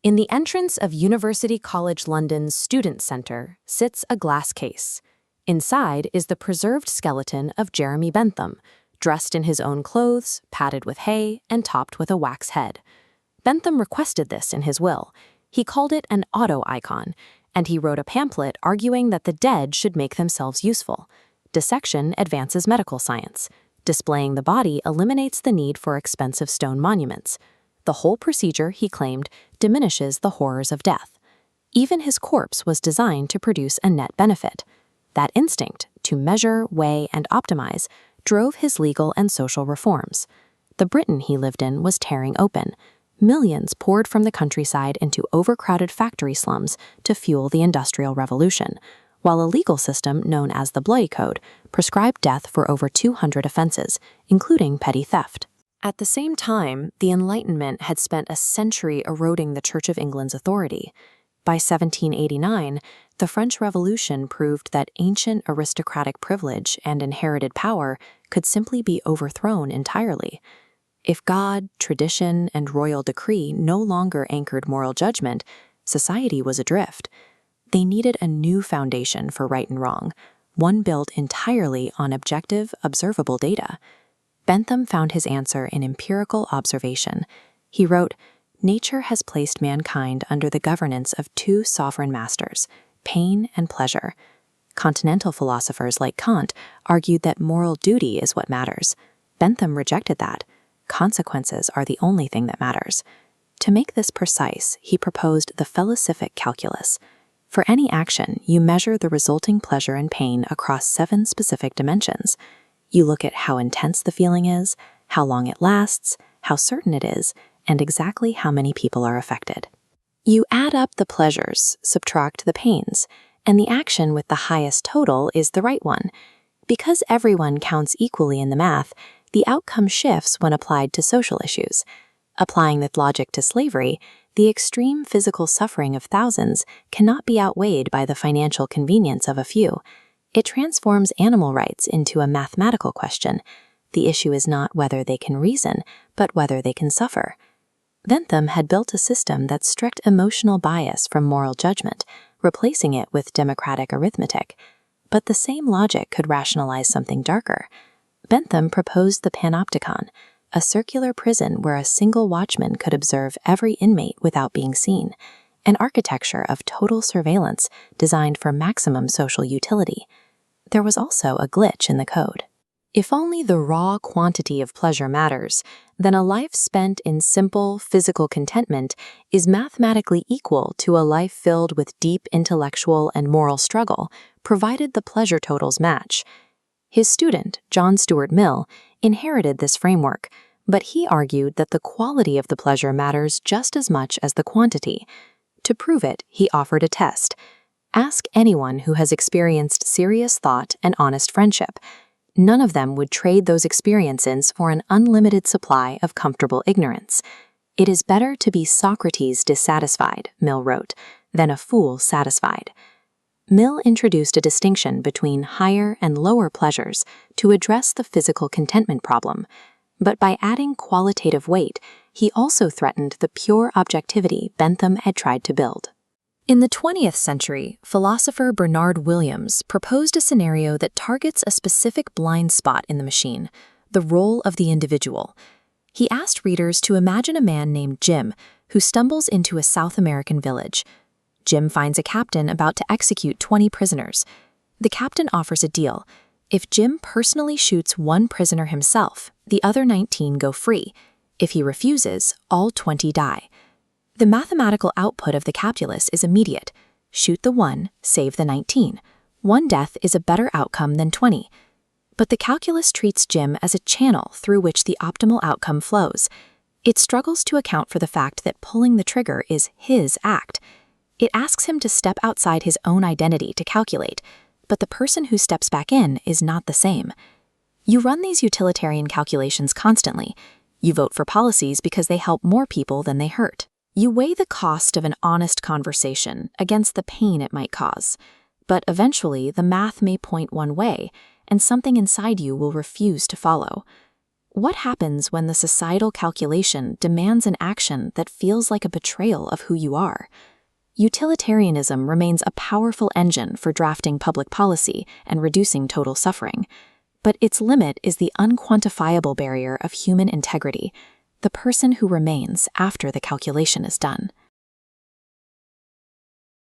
In the entrance of University College London's Student Centre sits a glass case. Inside is the preserved skeleton of Jeremy Bentham, dressed in his own clothes, padded with hay, and topped with a wax head. Bentham requested this in his will. He called it an auto-icon, and he wrote a pamphlet arguing that the dead should make themselves useful. Dissection advances medical science. Displaying the body eliminates the need for expensive stone monuments. The whole procedure, he claimed, diminishes the horrors of death. Even his corpse was designed to produce a net benefit. That instinct, to measure, weigh, and optimize, drove his legal and social reforms. The Britain he lived in was tearing open. Millions poured from the countryside into overcrowded factory slums to fuel the Industrial Revolution, while a legal system known as the Bloody Code prescribed death for over 200 offenses, including petty theft. At the same time, the Enlightenment had spent a century eroding the Church of England's authority. By 1789, the French Revolution proved that ancient aristocratic privilege and inherited power could simply be overthrown entirely. If God, tradition, and royal decree no longer anchored moral judgment, society was adrift. They needed a new foundation for right and wrong, one built entirely on objective, observable data. Bentham found his answer in empirical observation. He wrote, "Nature has placed mankind under the governance of two sovereign masters, pain and pleasure." Continental philosophers like Kant argued that moral duty is what matters. Bentham rejected that. Consequences are the only thing that matters. To make this precise, he proposed the felicific calculus. For any action, you measure the resulting pleasure and pain across 7 specific dimensions. You look at how intense the feeling is, how long it lasts, how certain it is, and exactly how many people are affected. You add up the pleasures, subtract the pains, and the action with the highest total is the right one. Because everyone counts equally in the math, the outcome shifts when applied to social issues. Applying this logic to slavery, the extreme physical suffering of thousands cannot be outweighed by the financial convenience of a few. It transforms animal rights into a mathematical question. The issue is not whether they can reason, but whether they can suffer. Bentham had built a system that stripped emotional bias from moral judgment, replacing it with democratic arithmetic. But the same logic could rationalize something darker. Bentham proposed the panopticon, a circular prison where a single watchman could observe every inmate without being seen, an architecture of total surveillance designed for maximum social utility. There was also a glitch in the code. If only the raw quantity of pleasure matters, then a life spent in simple, physical contentment is mathematically equal to a life filled with deep intellectual and moral struggle, provided the pleasure totals match. His student, John Stuart Mill, inherited this framework, but he argued that the quality of the pleasure matters just as much as the quantity. To prove it, he offered a test. Ask anyone who has experienced serious thought and honest friendship. None of them would trade those experiences for an unlimited supply of comfortable ignorance. "It is better to be Socrates dissatisfied," Mill wrote, "than a fool satisfied." Mill introduced a distinction between higher and lower pleasures to address the physical contentment problem. But by adding qualitative weight, he also threatened the pure objectivity Bentham had tried to build. In the 20th century, philosopher Bernard Williams proposed a scenario that targets a specific blind spot in the machine, the role of the individual. He asked readers to imagine a man named Jim who stumbles into a South American village. Jim finds a captain about to execute 20 prisoners. The captain offers a deal. If Jim personally shoots one prisoner himself, the other 19 go free. If he refuses, all 20 die. The mathematical output of the calculus is immediate. Shoot the one, save the 19. One death is a better outcome than 20. But the calculus treats Jim as a channel through which the optimal outcome flows. It struggles to account for the fact that pulling the trigger is his act. It asks him to step outside his own identity to calculate, but the person who steps back in is not the same. You run these utilitarian calculations constantly. You vote for policies because they help more people than they hurt. You weigh the cost of an honest conversation against the pain it might cause. But eventually, the math may point one way, and something inside you will refuse to follow. What happens when the societal calculation demands an action that feels like a betrayal of who you are? Utilitarianism remains a powerful engine for drafting public policy and reducing total suffering, but its limit is the unquantifiable barrier of human integrity, the person who remains after the calculation is done.